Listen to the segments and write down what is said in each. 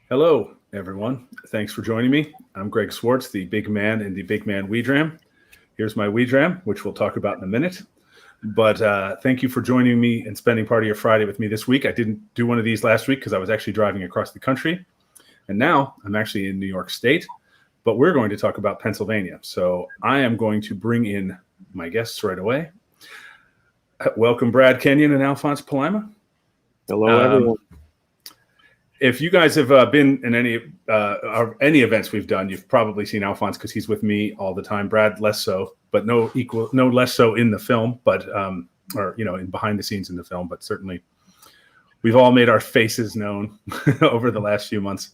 Hello, everyone. Thanks for joining me. I'm Greg Swartz, the big man in the Big Man We Dram. Here's my We Dram, which we'll talk about in a minute. But thank you for joining me and spending part of your Friday with me this week. I didn't do one of these last week because I was actually driving across the country. And now I'm actually in New York State, but we're going to talk about Pennsylvania. So I am going to bring in my guests right away. Welcome, Brad, Kenyon, and Alphonse Palaima. Hello, everyone. If you guys have been in any events we've done, you've probably seen Alphonse because he's with me all the time. Brad less so, but no less so in the film, but in behind the scenes in the film. But certainly, we've all made our faces known over the last few months.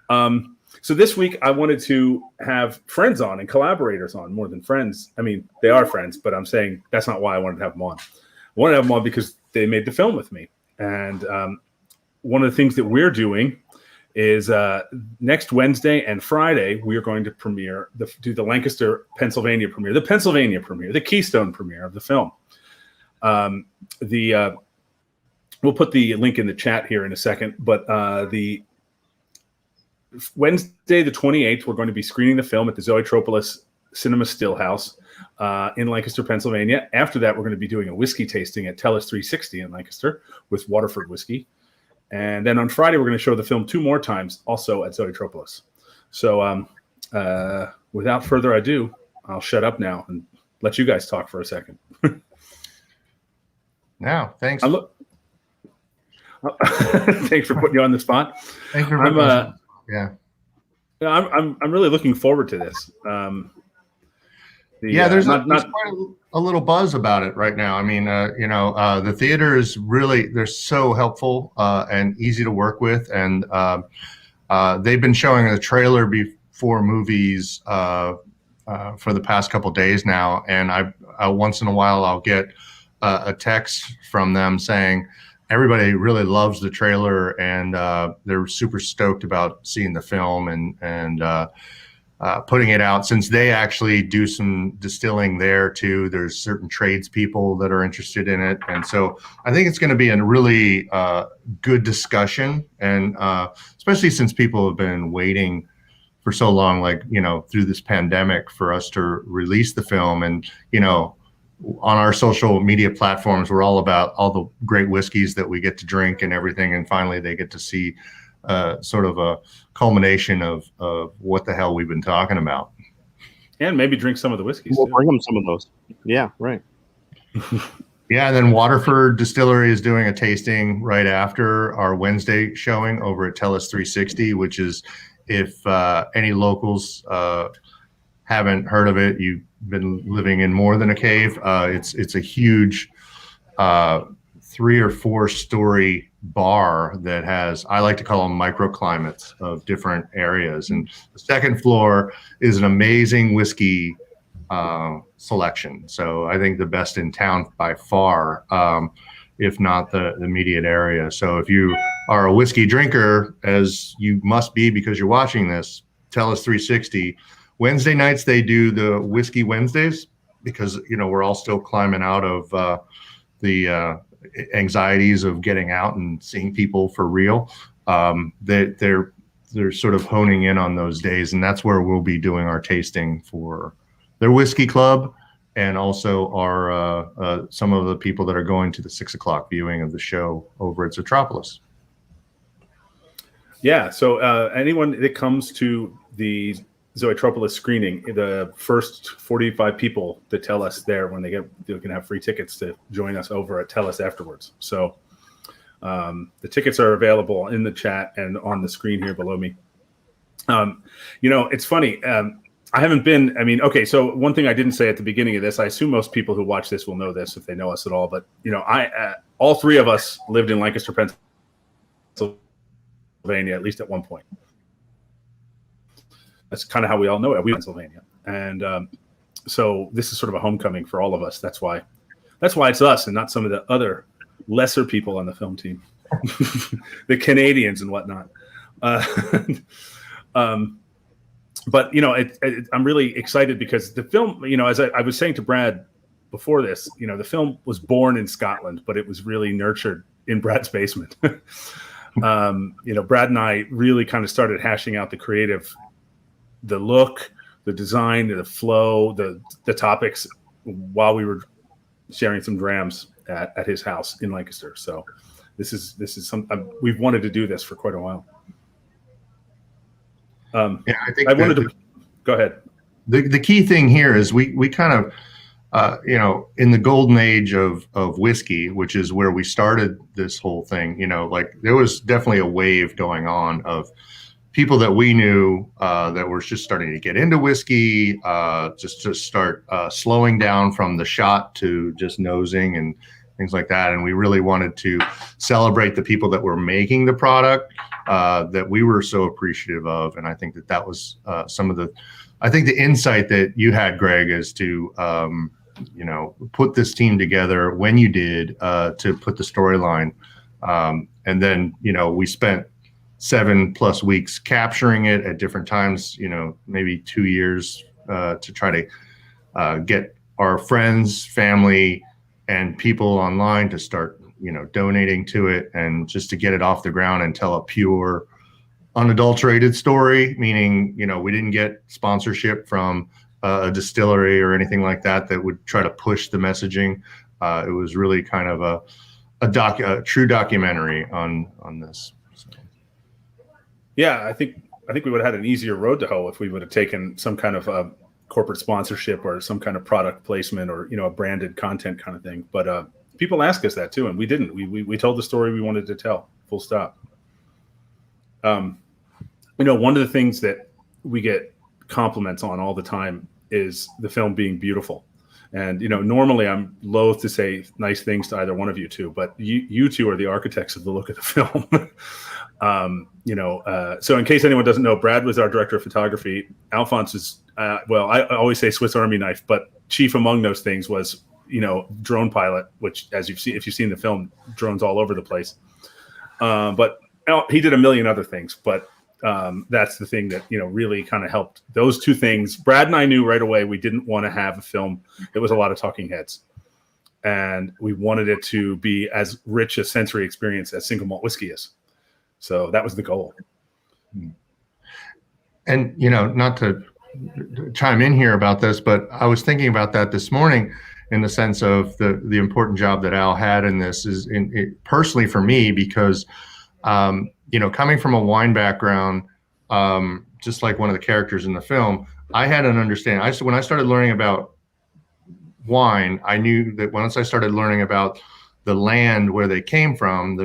So this week, I wanted to have friends on and collaborators on, more than friends. I mean, they are friends, but I'm saying that's not why I wanted to have them on. I wanted to have them on because they made the film with me, and one of the things that we're doing is next Wednesday and Friday, we are going to do the Lancaster, Pennsylvania premiere, the Keystone premiere of the film. We'll put the link in the chat here in a second, but the Wednesday, the 28th, we're going to be screening the film at the Zoetropolis Cinema Stillhouse in Lancaster, Pennsylvania. After that, we're going to be doing a whiskey tasting at Tellus 360 in Lancaster with Waterford whiskey. And then on Friday, we're going to show the film 2 more times, also at Zoetropolis. So without further ado, I'll shut up now and let you guys talk for a second. Now, thanks. Thanks for putting you on the spot. Thanks for I'm really looking forward to this. There's quite a little buzz about it right now. I mean, the theater is they're so helpful and easy to work with. And they've been showing a trailer before movies for the past couple days now. And I once in a while, I'll get a text from them saying, everybody really loves the trailer and they're super stoked about seeing the film and putting it out, since they actually do some distilling there too. There's certain tradespeople that are interested in it. And so I think it's going to be a really good discussion. And especially since people have been waiting for so long, through this pandemic, for us to release the film. And, on our social media platforms, we're all about all the great whiskeys that we get to drink and everything. And finally, they get to see sort of a culmination of what the hell we've been talking about. And maybe drink some of the whiskeys. We'll bring them some of those. Yeah, right. Yeah, and then Waterford Distillery is doing a tasting right after our Wednesday showing over at Tellus 360, which is, if any locals haven't heard of it, you've been living in more than a cave. It's a huge 3 or 4 story bar that has, I like to call them microclimates of different areas. And the second floor is an amazing whiskey selection. So I think the best in town by far, if not the immediate area. So if you are a whiskey drinker, as you must be because you're watching this, Tellus 360. Wednesday nights, they do the Whiskey Wednesdays because, we're all still climbing out of the anxieties of getting out and seeing people for real. They're sort of honing in on those days, and that's where we'll be doing our tasting for their whiskey club, and also our some of the people that are going to the 6 o'clock viewing of the show over at Zoetropolis. Yeah, so anyone that comes to the Zoetropolis screening, the first 45 people that tell us there when they can have free tickets to join us over at Tellus afterwards. So the tickets are available in the chat and on the screen here below me. It's funny. I haven't been, so one thing I didn't say at the beginning of this, I assume most people who watch this will know this if they know us at all, but all 3 of us lived in Lancaster, Pennsylvania, at least at one point. That's kind of how we all know it. We Pennsylvania, and so this is sort of a homecoming for all of us. That's why it's us and not some of the other lesser people on the film team, the Canadians and whatnot. But I'm really excited because the film, as I was saying to Brad before this, the film was born in Scotland, but it was really nurtured in Brad's basement. Brad and I really kind of started hashing out the look, the design, the flow, the topics while we were sharing some drams at his house in Lancaster. So this is something we've wanted to do this for quite a while. I think I wanted to go ahead. The key thing here is we kind of, in the golden age of whiskey, which is where we started this whole thing, like there was definitely a wave going on of people that we knew that were just starting to get into whiskey, just to start slowing down from the shot to just nosing and things like that. And we really wanted to celebrate the people that were making the product that we were so appreciative of. And I think that was the insight that you had, Greg, is to, put this team together when you did to put the storyline. And then, we spent 7+ weeks capturing it at different times, maybe 2 years to try to get our friends, family, and people online to start, donating to it, and just to get it off the ground and tell a pure, unadulterated story, meaning, we didn't get sponsorship from a distillery or anything like that would try to push the messaging. It was really kind of a true documentary on this. So. Yeah, I think we would have had an easier road to hoe if we would have taken some kind of corporate sponsorship or some kind of product placement or a branded content kind of thing. But people ask us that too, and we didn't. We told the story we wanted to tell. Full stop. One of the things that we get compliments on all the time is the film being beautiful. And, normally I'm loath to say nice things to either one of you two, but you two are the architects of the look of the film. So in case anyone doesn't know, Brad was our director of photography. Alphonse is, I always say Swiss Army knife, but chief among those things was, drone pilot, which if you've seen the film, drones all over the place. But he did a million other things, but that's the thing that really kind of helped. Those two things, Brad and I knew right away we didn't want to have a film that was a lot of talking heads, and we wanted it to be as rich a sensory experience as single malt whiskey is. So that was the goal. And not to chime in here about this, but I was thinking about that this morning in the sense of the important job that Al had in this is personally for me, because coming from a wine background, just like one of the characters in the film, I had an understanding. When I started learning about wine, I knew that once I started learning about the land where they came from,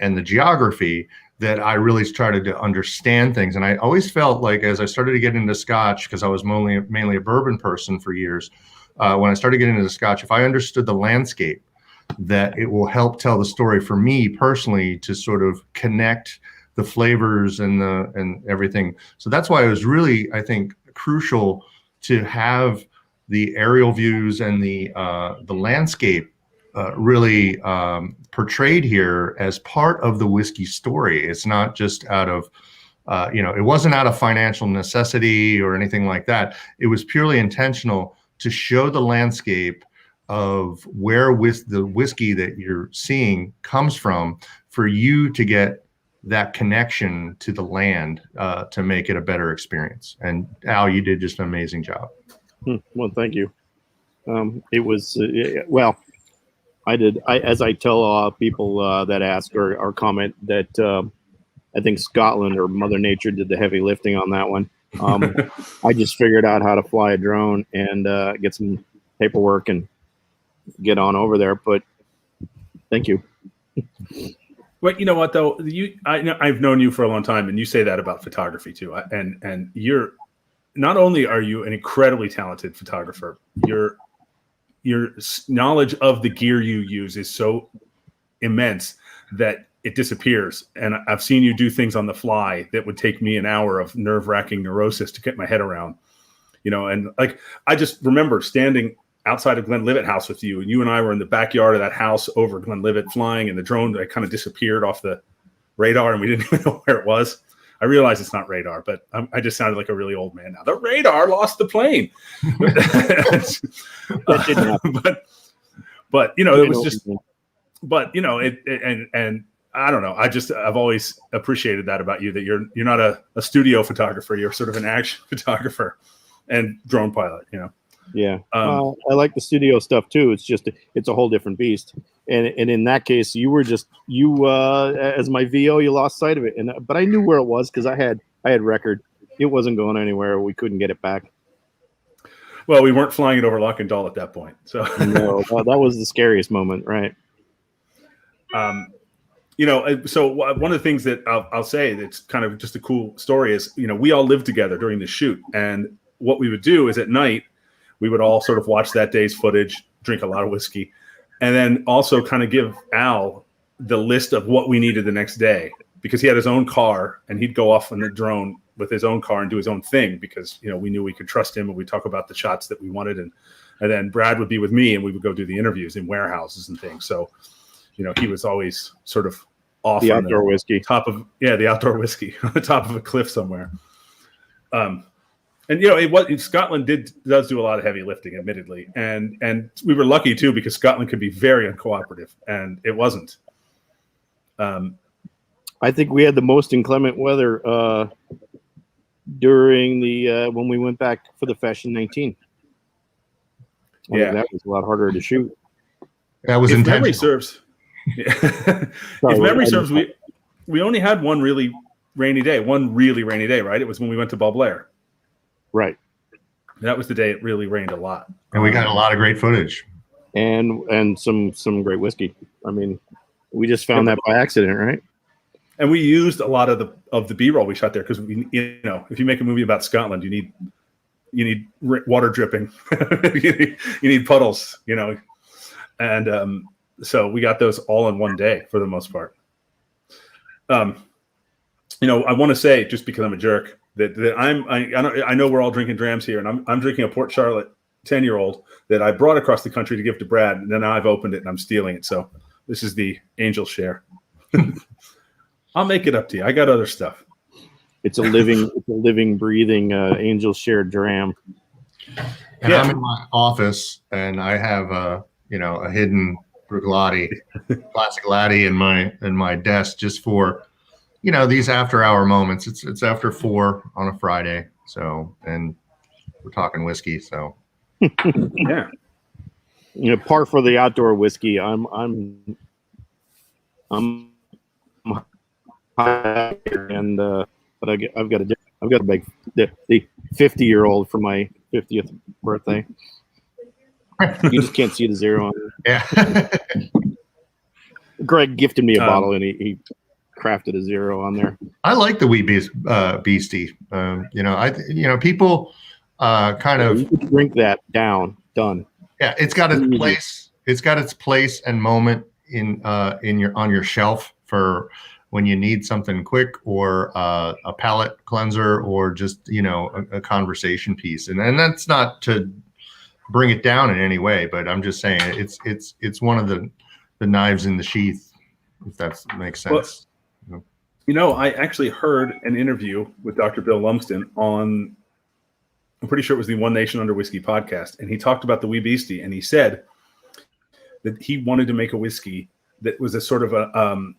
and the geography, that I really started to understand things. And I always felt like as I started to get into Scotch, because I was mainly a bourbon person for years, when I started getting into Scotch, if I understood the landscape, that it will help tell the story for me personally to sort of connect the flavors and everything. So that's why it was really, I think, crucial to have the aerial views and the landscape really portrayed here as part of the whiskey story. It's not just out of, it wasn't out of financial necessity or anything like that. It was purely intentional to show the landscape of where the whiskey that you're seeing comes from, for you to get that connection to the land to make it a better experience. And Al, you did just an amazing job. Well, thank you. It was, I did. As I tell people that ask or comment that I think Scotland or Mother Nature did the heavy lifting on that one. I just figured out how to fly a drone and get some paperwork and get on over there. But thank you. Well, you know what though, I've known you for a long time, and you say that about photography too. And you're not only are you an incredibly talented photographer, your knowledge of the gear you use is so immense that it disappears. And I've seen you do things on the fly that would take me an hour of nerve-wracking neurosis to get my head around. And like I just remember standing outside of Glenlivet House with you, and you and I were in the backyard of that house over Glenlivet flying, and the drone kind of disappeared off the radar, and we didn't even know where it was. I realize it's not radar, but I just sounded like a really old man now. The radar lost the plane. That didn't happen. But it was just, but and I don't know. I've always appreciated that about you, that you're not a studio photographer. You're sort of an action photographer and drone pilot, you know? Yeah. I like the studio stuff too. It's a whole different beast. And in that case, you as my VO, you lost sight of it. But I knew where it was because I had record. It wasn't going anywhere. We couldn't get it back. Well, we weren't flying it over Lockendall at that point. So no, that was the scariest moment. Right. So one of the things that I'll say that's kind of just a cool story is, we all lived together during the shoot. And what we would do is at night, we would all sort of watch that day's footage, drink a lot of whiskey, and then also kind of give Al the list of what we needed the next day, because he had his own car and he'd go off on the drone with his own car and do his own thing, because, we knew we could trust him and we'd talk about the shots that we wanted. And then Brad would be with me and we would go do the interviews in warehouses and things. So, he was always sort of off the on outdoor whiskey, the outdoor whiskey on the top of a cliff somewhere. And Scotland does do a lot of heavy lifting, admittedly, and we were lucky too, because Scotland could be very uncooperative, and it wasn't. I think we had the most inclement weather during the when we went back for the Fashion 19. Yeah, that was a lot harder to shoot. That was intentional. Memory serves. If memory serves, we only had one really rainy day, right? It was when we went to Ball Blair. Right. That was the day it really rained a lot. And we got a lot of great footage. And some great whiskey. I mean, we just found that by accident, right? And we used a lot of the B-roll we shot there, because if you make a movie about Scotland, you need water dripping, you need puddles, and so we got those all in one day for the most part. I want to say, just because I'm a jerk, that I know we're all drinking drams here, and I'm drinking a Port Charlotte 10-year-old that I brought across the country to give to Brad, and then I've opened it and I'm stealing it. So this is the Angel share. I'll make it up to you. I got other stuff. It's a living, breathing Angel share dram. And I'm in my office, and I have a hidden Bruichladdich, classic laddie in my desk, just for these after-hour moments. It's after 4 on a Friday, and we're talking whiskey, so yeah. Par for the outdoor whiskey. I'm high, and but I've got a big the 50-year-old for my 50th birthday. You just can't see the zero on it. Yeah. Greg gifted me a bottle, and he crafted a zero on there. I like the wee beastie. People kind of you can drink that down. Done. Yeah, it's got its place. It's got its place and moment on your shelf for when you need something quick, or a palate cleanser, or just a conversation piece. And that's not to bring it down in any way, but I'm just saying it's one of the knives in the sheath, if that makes sense. Well, I actually heard an interview with Dr. Bill Lumsden on, I'm pretty sure it was the One Nation Under Whiskey podcast, and he talked about the Wee Beastie, and he said that he wanted to make a whiskey that was a sort of a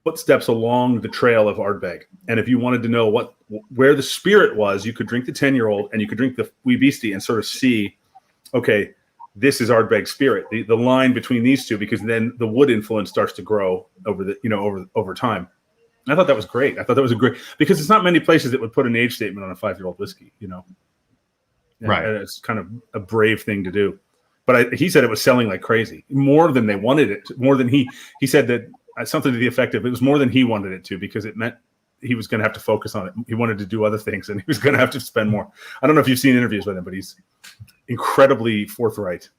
footsteps along the trail of Ardbeg. And if you wanted to know where the spirit was, you could drink the 10-year-old and you could drink the Wee Beastie and sort of see, okay, this is Ardbeg spirit, the line between these two, because then the wood influence starts to grow over time. And I thought that was great. I thought that was because it's not many places that would put an age statement on a 5-year-old whiskey, Right. And it's kind of a brave thing to do. But he said it was selling like crazy, more than they wanted it to, more than he said that something to the effect of, it was more than he wanted it to, because it meant he was going to have to focus on it. He wanted to do other things, and he was going to have to spend more. I don't know if you've seen interviews with him, but he's incredibly forthright.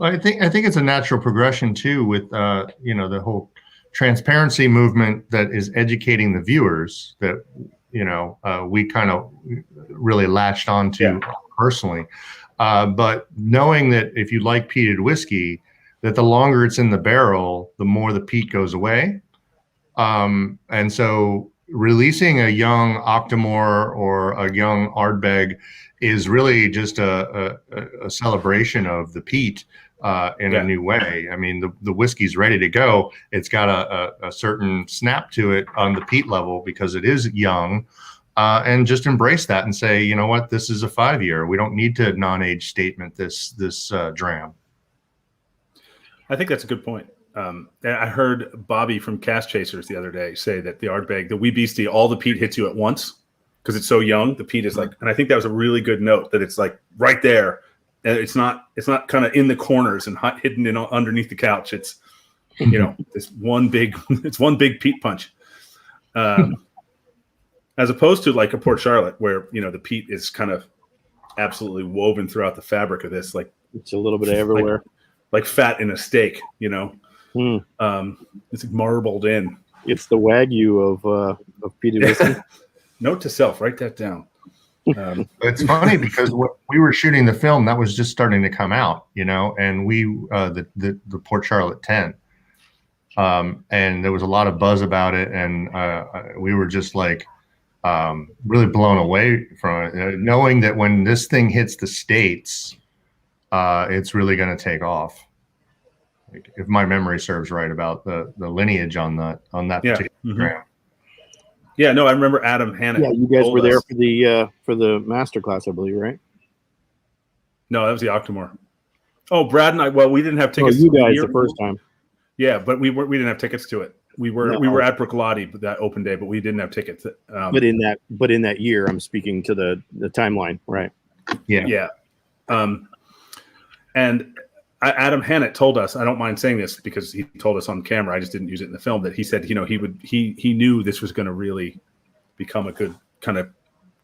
I think it's a natural progression too, with the whole transparency movement that is educating the viewers that we kind of really latched onto personally. But knowing that if you like peated whiskey, that the longer it's in the barrel, the more the peat goes away. And so releasing a young Octomore or a young Ardbeg is really just a celebration of the peat in a new way. I mean, the whiskey's ready to go. It's got a certain snap to it on the peat level because it is young, and just embrace that and say, you know what, this is a 5-year. We don't need to non-age statement this dram. I think that's a good point. I heard Bobby from Cast Chasers the other day say that the Ardbeg, the Wee Beastie, all the peat hits you at once because it's so young. The peat is like, and I think that was a really good note that it's like right there. And it's not kind of in the corners and hidden in underneath the couch. It's, you know, it's one big peat punch. As opposed to like a Port Charlotte where, you know, the peat is kind of absolutely woven throughout the fabric of this. Like it's a little bit everywhere. Like fat in a steak, you know. It's like marbled in. It's the Wagyu of peated whiskey. Note to self, write that down. It's funny because when we were shooting the film, that was just starting to come out, you know, and we the Port Charlotte 10, and there was a lot of buzz about it, and we were just like really blown away from it, knowing that when this thing hits the States, it's really going to take off. Like, if my memory serves right about the lineage on that particular program. Yeah, no, I remember Adam Hanna. Yeah, you guys were there for the master class, I believe, right? No, that was the Octomore. Oh, Brad and I. Well, we didn't have tickets. Oh, you guys the first time. Yeah, but we didn't have tickets to it. We were at Brooklotti that open day, but we didn't have tickets. But in that year, I'm speaking to the timeline, right? Yeah. Yeah. And Adam Hannett told us, I don't mind saying this because he told us on camera, I just didn't use it in the film, that he said, you know, he knew this was going to really become a good kind of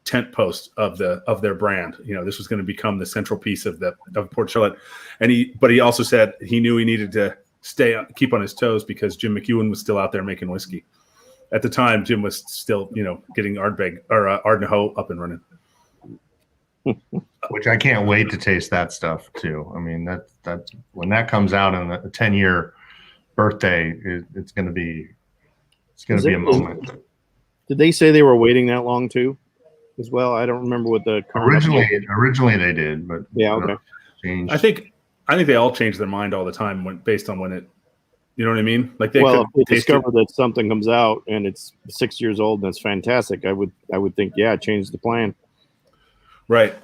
tent post of their brand. You know, this was going to become the central piece of Port Charlotte. But he also said he knew he needed to keep on his toes because Jim McEwen was still out there making whiskey. At the time, Jim was still, you know, getting Ardbeg or Ardnahoe up and running. Which I can't wait to taste that stuff too. I mean, that when that comes out on a 10-year birthday, it's going to be a moment. Did they say they were waiting that long too, as well? I don't remember what the originally they did, but yeah, okay. I think they all change their mind all the time based on when it. You know what I mean? Like if they discover that something comes out and it's 6 years old and it's fantastic, I would think, yeah, change the plan. Right.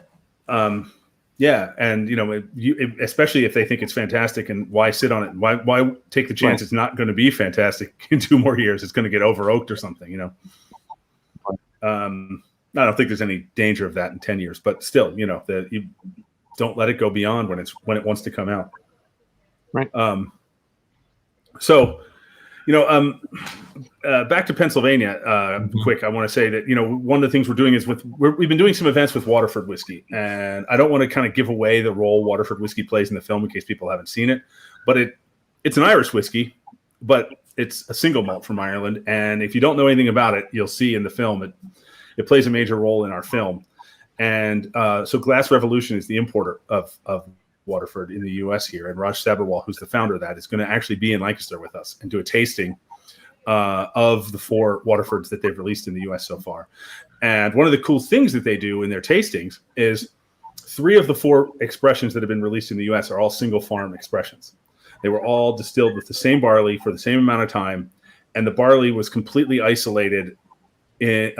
Yeah. And, you know, especially if they think it's fantastic, and why sit on it? Why take the chance it's not going to be fantastic in 2 more years? It's going to get over oaked or something, you know? I don't think there's any danger of that in 10 years, but still, you know, you don't let it go beyond when it wants to come out. Right. So, you know, back to Pennsylvania, quick. I want to say that, you know, one of the things we're doing is we've been doing some events with Waterford whiskey, and I don't want to kind of give away the role Waterford whiskey plays in the film in case people haven't seen it, but it's an Irish whiskey, but it's a single malt from Ireland, and if you don't know anything about it, you'll see in the film it plays a major role in our film, and so Glass Revolution is the importer of Waterford in the U.S. here, and Raj Sabharwal, who's the founder of that, is going to actually be in Lancaster with us and do a tasting of the 4 Waterfords that they've released in the U.S. so far. And one of the cool things that they do in their tastings is 3 of the 4 expressions that have been released in the U.S. are all single farm expressions. They were all distilled with the same barley for the same amount of time, and the barley was completely isolated in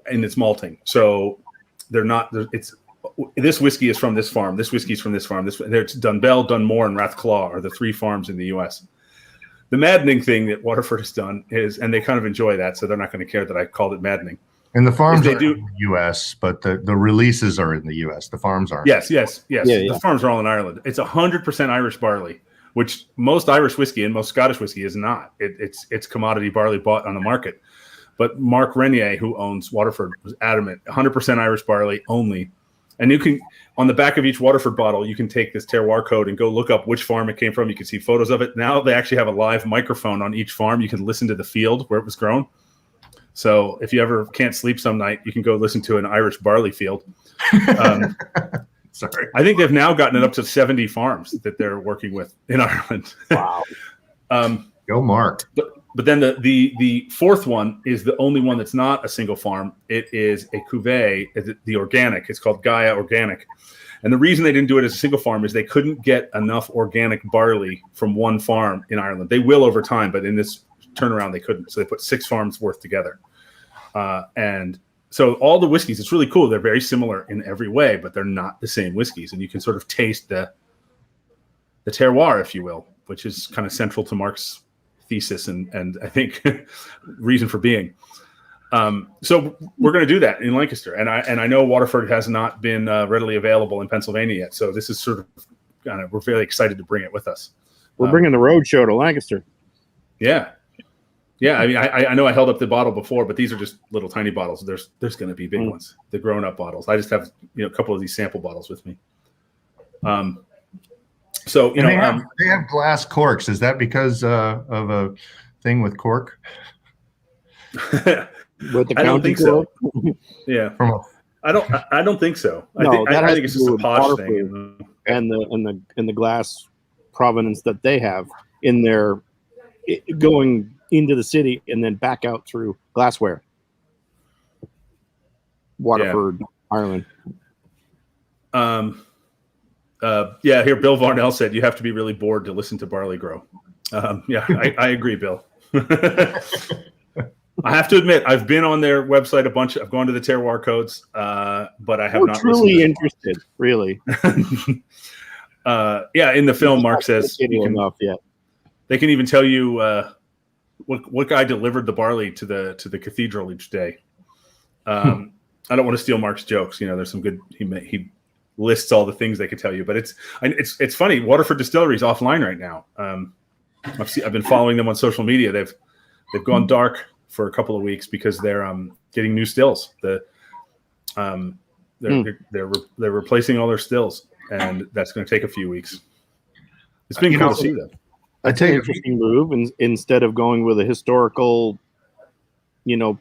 its malting. So this whiskey is from this farm. This whiskey is from this farm. It's Dunbell, Dunmore, and Rathclaw are the 3 farms in the U.S. The maddening thing that Waterford has done is, and they kind of enjoy that, so they're not going to care that I called it maddening. And the farms are in the U.S., but the releases are in the U.S. The farms aren't. Yes. Yeah. The farms are all in Ireland. It's 100% Irish barley, which most Irish whiskey and most Scottish whiskey is not. It's commodity barley bought on the market. But Mark Renier, who owns Waterford, was adamant, 100% Irish barley only. And you can, on the back of each Waterford bottle, you can take this terroir code and go look up which farm it came from. You can see photos of it. Now they actually have a live microphone on each farm. You can listen to the field where it was grown. So if you ever can't sleep some night, you can go listen to an Irish barley field. Sorry. I think they've now gotten it up to 70 farms that they're working with in Ireland. Wow. Go Mark. But then the 4th one is the only one that's not a single farm. It is a cuvee, the organic. It's called Gaia Organic. And the reason they didn't do it as a single farm is they couldn't get enough organic barley from one farm in Ireland. They will over time, but in this turnaround, they couldn't. So they put 6 farms worth together. And so all the whiskeys, it's really cool. They're very similar in every way, but they're not the same whiskeys. And you can sort of taste the terroir, if you will, which is kind of central to Mark's thesis and I think reason for being. So we're going to do that in Lancaster, and I know Waterford has not been readily available in Pennsylvania yet. So this is sort of we're very excited to bring it with us. We're bringing the road show to Lancaster. Yeah. I mean, I know I held up the bottle before, but these are just little tiny bottles. There's going to be big ones, the grown up bottles. I just have a couple of these sample bottles with me. So they have glass corks. Is that because of a thing with cork? With the I don't think so. Yeah, I don't think so. No, I think it's just a posh thing. And the glass provenance that they have in their going into the city and then back out through glassware. Waterford, Ireland. Here Bill Varnell said you have to be really bored to listen to barley grow. I agree, Bill. I have to admit, I've been on their website a bunch. I've gone to the terroir codes, but I have not. Truly interested, really. In the film, Mark says they can even tell you what guy delivered the barley to the cathedral each day. I don't want to steal Mark's jokes. There's some good. He lists all the things they could tell you, but it's funny. Waterford Distillery is offline right now. I've been following them on social media. They've gone dark for a couple of weeks because they're getting new stills. They're replacing all their stills, and that's going to take a few weeks. It's been cool to see them. That's an interesting move. And instead of going with a historical,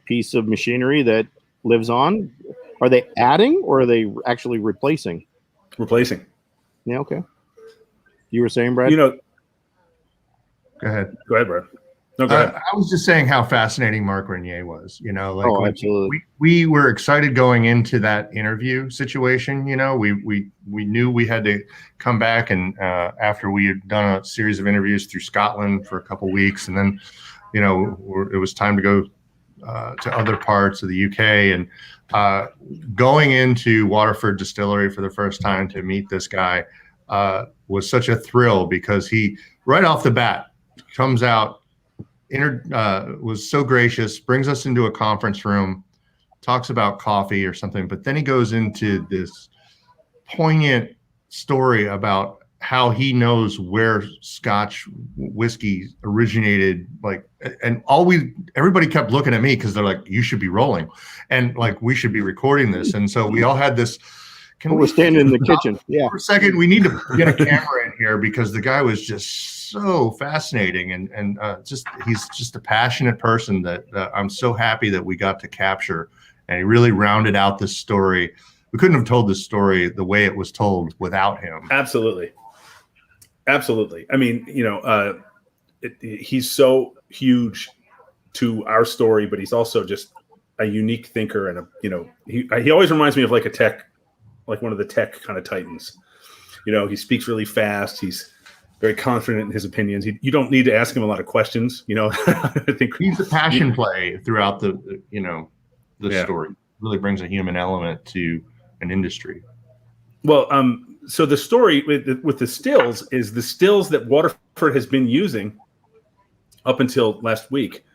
piece of machinery that lives on, are they adding or are they actually replacing? Replacing. Yeah. Okay. You were saying, Brad? Go ahead. Go ahead, Brad. No, go ahead. I was just saying how fascinating Mark Renier was. Absolutely. We were excited going into that interview situation. We knew we had to come back, and after we had done a series of interviews through Scotland for a couple of weeks, and then it was time to go to other parts of the UK, and going into Waterford Distillery for the first time to meet this guy was such a thrill, because he right off the bat comes out, was so gracious, brings us into a conference room, talks about coffee or something, but then he goes into this poignant story about how he knows where Scotch whiskey originated. And everybody kept looking at me because they're like, you should be rolling, and we should be recording this. And so we all had this. We're standing in the kitchen. Yeah. For a second, we need to get a camera in here, because the guy was just so fascinating, and he's just a passionate person that I'm so happy that we got to capture, and he really rounded out this story. We couldn't have told this story the way it was told without him. Absolutely. I mean, he's so huge to our story, but he's also just a unique thinker, and he always reminds me of like a tech, like one of the tech kind of titans. He speaks really fast. He's very confident in his opinions. You don't need to ask him a lot of questions. I think he's a passion play throughout the story. Really brings a human element to an industry. Well, so the story with the stills is the stills that Waterford has been using up until last week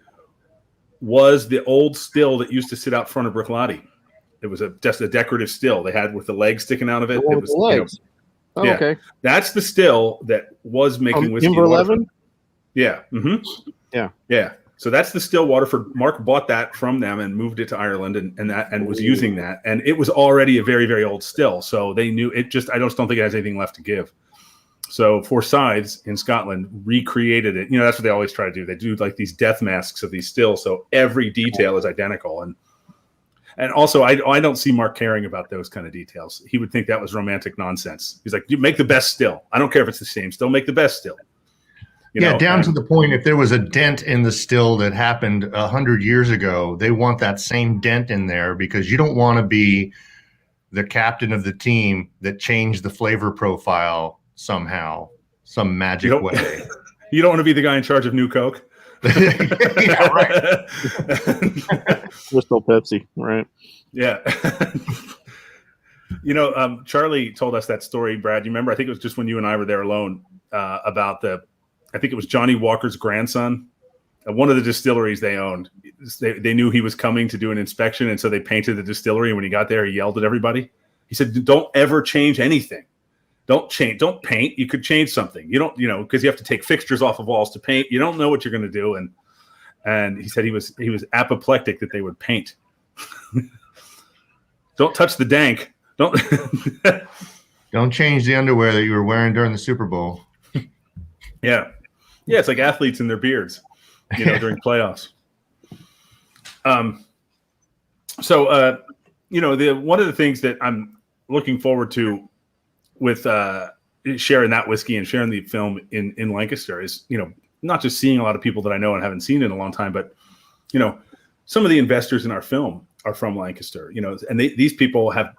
was the old still that used to sit out front of Bricklottie. It was just a decorative still they had with the legs sticking out of it. It was the legs. Okay. That's the still that was making whiskey. Number 11? Yeah. Mm-hmm. Yeah. So that's the still Waterford. Mark bought that from them and moved it to Ireland and was using that. And it was already a very, very old still. So they knew it. I just don't think it has anything left to give. So Forsyths in Scotland recreated it. That's what they always try to do. They do like these death masks of these stills. So every detail is identical. And also, I don't see Mark caring about those kind of details. He would think that was romantic nonsense. He's like, you make the best still. I don't care if it's the same still. Make the best still. Down to the point, if there was a dent in the still that happened 100 years ago, they want that same dent in there, because you don't want to be the captain of the team that changed the flavor profile somehow, some magic way. You don't want to be the guy in charge of New Coke. Yeah, right. Crystal Pepsi, right? Yeah. Charlie told us that story, Brad. You remember? I think it was just when you and I were there alone about I think it was Johnny Walker's grandson. One of the distilleries they owned, they knew he was coming to do an inspection, and so they painted the distillery. And when he got there, he yelled at everybody. He said, "Don't ever change anything. Don't paint. You could change something. You don't, because you have to take fixtures off of walls to paint. You don't know what you're going to do." And he said he was apoplectic that they would paint. Don't touch the dank. Don't change the underwear that you were wearing during the Super Bowl. Yeah, it's like athletes in their beards, during playoffs. So one of the things that I'm looking forward to with sharing that whiskey and sharing the film in Lancaster is, not just seeing a lot of people that I know and haven't seen in a long time, but, some of the investors in our film are from Lancaster, and these people have,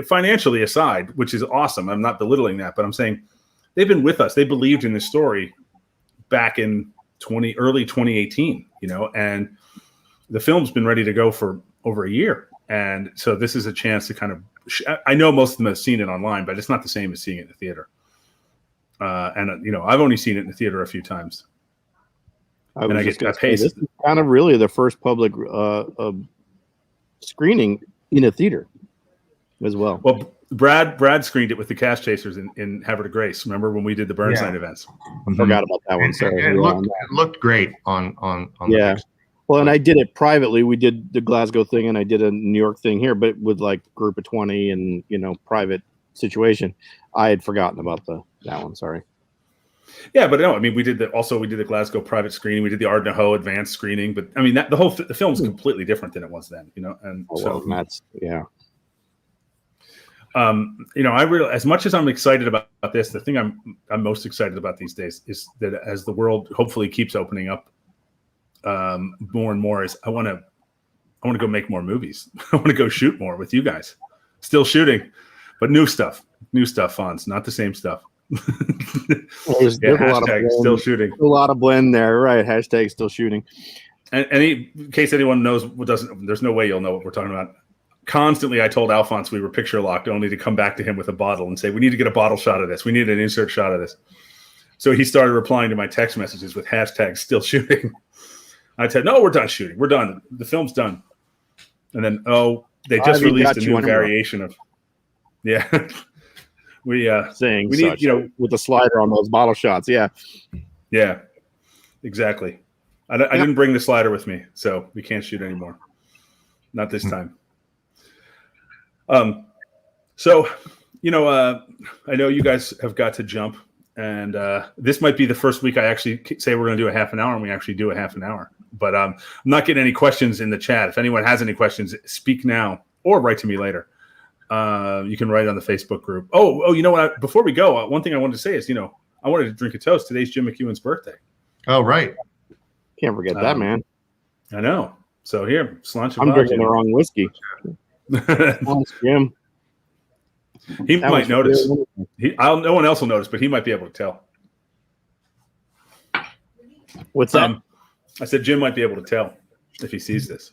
financially aside, which is awesome. I'm not belittling that, but I'm saying they've been with us. They believed in this story back in early 2018, and the film's been ready to go for over a year. And so this is a chance to kind of, I know most of them have seen it online, but it's not the same as seeing it in the theater. And I've only seen it in the theater a few times. This is kind of really the first public screening in a theater as well. Well, Brad screened it with the Cast Chasers in Havre de Grace. Remember when we did the Burns Night events? Forgot about that one. Sorry. It looked great on yeah. Well, and I did it privately. We did the Glasgow thing, and I did a New York thing here, but with like a group of 20 and private situation. I had forgotten about that one. Sorry. Yeah, but no, I mean, we did the Glasgow private screening. We did the Ardnahoe advanced screening, but I mean, the film's completely different than it was then, and that's yeah. I really, as much as I'm excited about this, the thing I'm most excited about these days is that as the world hopefully keeps opening up more and more, is I want to go make more movies. I want to go shoot more with you guys. Still shooting, but new stuff, Fonz, not the same stuff. There's a lot of blend, still shooting. A lot of blend there, right? Hashtag still shooting. And in case anyone knows there's no way you'll know what we're talking about. Constantly, I told Alphonse we were picture locked, only to come back to him with a bottle and say, "We need to get a bottle shot of this. We need an insert shot of this." So he started replying to my text messages with hashtag still shooting. I said, "No, we're done shooting. We're done. The film's done." And then, they just released a new variation of, yeah. We need, with the slider on those bottle shots. Yeah. Yeah, exactly. I didn't bring the slider with me, so we can't shoot anymore. Not this time. So, I know you guys have got to jump, and this might be the first week I actually say we're going to do a half an hour, and we actually do a half an hour. But I'm not getting any questions in the chat. If anyone has any questions, speak now or write to me later. You can write on the Facebook group. Oh, you know what? Before we go, one thing I wanted to say is, I wanted to drink a toast. Today's Jim McEwen's birthday. Oh, right. Can't forget that, man. I know. So here, I'm drinking the wrong whiskey. Jim. He might notice. No one else will notice, but he might be able to tell. What's that? I said Jim might be able to tell if he sees this.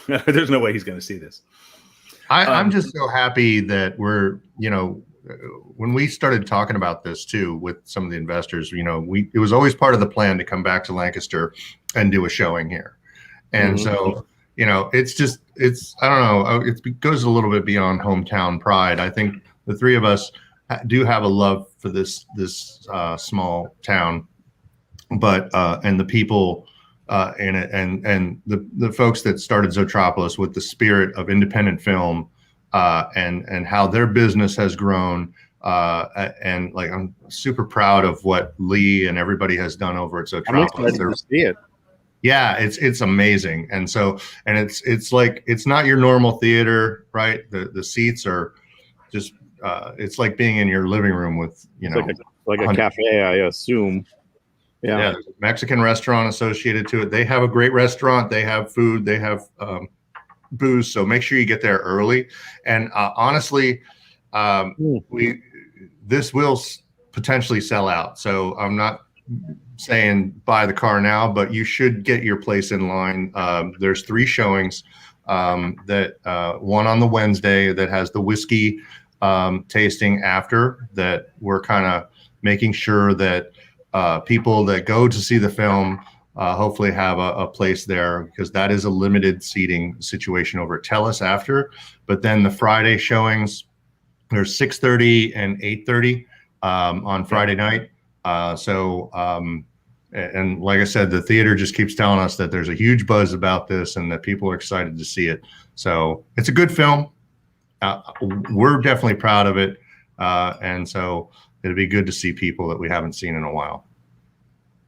There's no way he's going to see this. I'm just so happy that we're, when we started talking about this too with some of the investors, it was always part of the plan to come back to Lancaster and do a showing here. And so, I don't know, it goes a little bit beyond hometown pride. I think the three of us do have a love for this small town, but and the people in it, and the folks that started Zotropolis with the spirit of independent film, and how their business has grown, and like I'm super proud of what Lee and everybody has done over at Zotropolis. I'm excited to see it. Yeah, it's amazing, and so it's like it's not your normal theater, right? The seats are just it's like being in your living room with like a cafe, I assume. Yeah, there's a Mexican restaurant associated to it. They have a great restaurant. They have food. They have booze, so make sure you get there early. And honestly, this will potentially sell out. So I'm not saying buy the car now, but you should get your place in line. There's 3 showings. That one on the Wednesday that has the whiskey tasting after, that we're kind of making sure that people that go to see the film hopefully have a place there, because that is a limited seating situation over at Tellus after. But then the Friday showings, there's 6:30 and 8:30 on Friday night. And like I said, the theater just keeps telling us that there's a huge buzz about this and that people are excited to see it. So it's a good film. We're definitely proud of it. And so it'd be good to see people that we haven't seen in a while.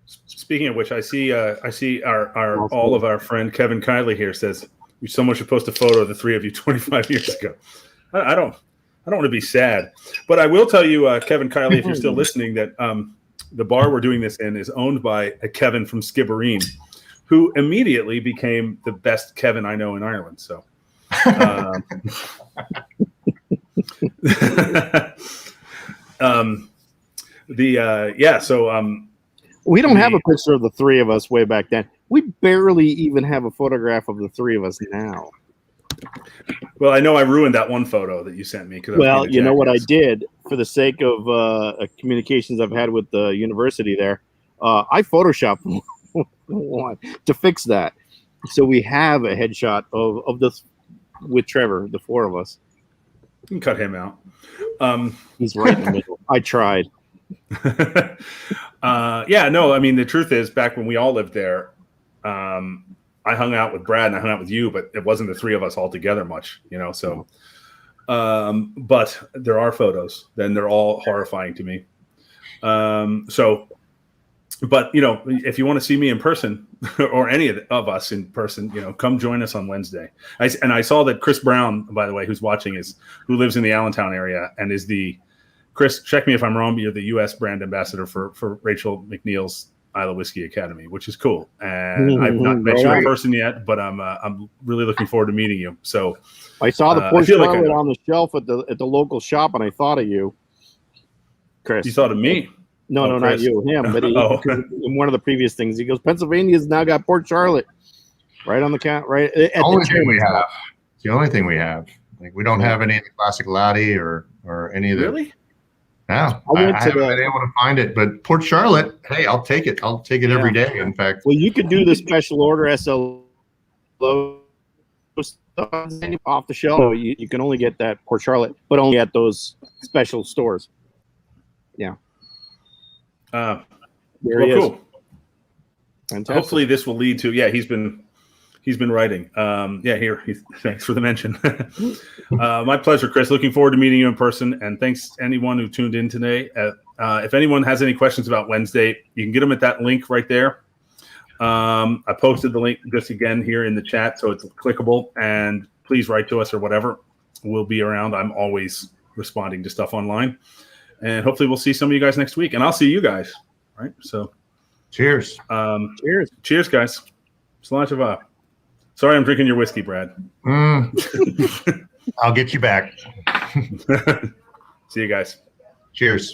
Speaking of which, I see our all of our friend Kevin Kiley here says someone should post a photo of the 3 of you 25 years ago. I don't want to be sad, but I will tell you, Kevin Kiley, if you're still listening, that the bar we're doing this in is owned by a Kevin from Skibbereen, who immediately became the best Kevin I know in Ireland. So, we don't have a picture of the 3 of us way back then. We barely even have a photograph of the 3 of us now. Well, I know I ruined that one photo that you sent me. Well, you know what I did for the sake of communications I've had with the university there. I photoshopped one to fix that, so we have a headshot of this with Trevor, the 4 of us. You can cut him out. He's right in the middle. I tried. No. I mean, the truth is, back when we all lived there, I hung out with Brad and I hung out with you, but it wasn't the 3 of us all together much, so, but there are photos, then they're all horrifying to me. But if you want to see me in person or any of us in person, come join us on Wednesday. I saw that Chris Brown, by the way, who lives in the Allentown area and is Chris, check me if I'm wrong, but you're the U.S. brand ambassador for Rachel McNeil's Isla Whiskey Academy, which is cool. And I've not met you in person yet, but I'm really looking forward to meeting you. So I saw the Port Charlotte on the shelf at the local shop, and I thought of you, Chris. You thought of me? No, not you, him. But in one of the previous things, he goes, Pennsylvania's now got Port Charlotte right on the count, right at the only thing we have. It's the only thing we have. Like, we don't have any of the classic Latte or any of the. Really? No, I haven't been able to find it, but Port Charlotte, hey, I'll take it. I'll take it every day. In fact, well, you could do the special order SL off the shelf. So you can only get that Port Charlotte, but only at those special stores. Yeah. Well, cool. Fantastic. Hopefully, this will lead to. Yeah, he's been writing. Thanks for the mention. My pleasure, Chris. Looking forward to meeting you in person. And thanks to anyone who tuned in today. If anyone has any questions about Wednesday, you can get them at that link right there. I posted the link just again here in the chat, so it's clickable. And please write to us or whatever. We'll be around. I'm always responding to stuff online. And hopefully we'll see some of you guys next week. And I'll see you guys. Right? So cheers. Cheers, guys. Sláinte. Sorry, I'm drinking your whiskey, Brad. I'll get you back. See you guys. Cheers.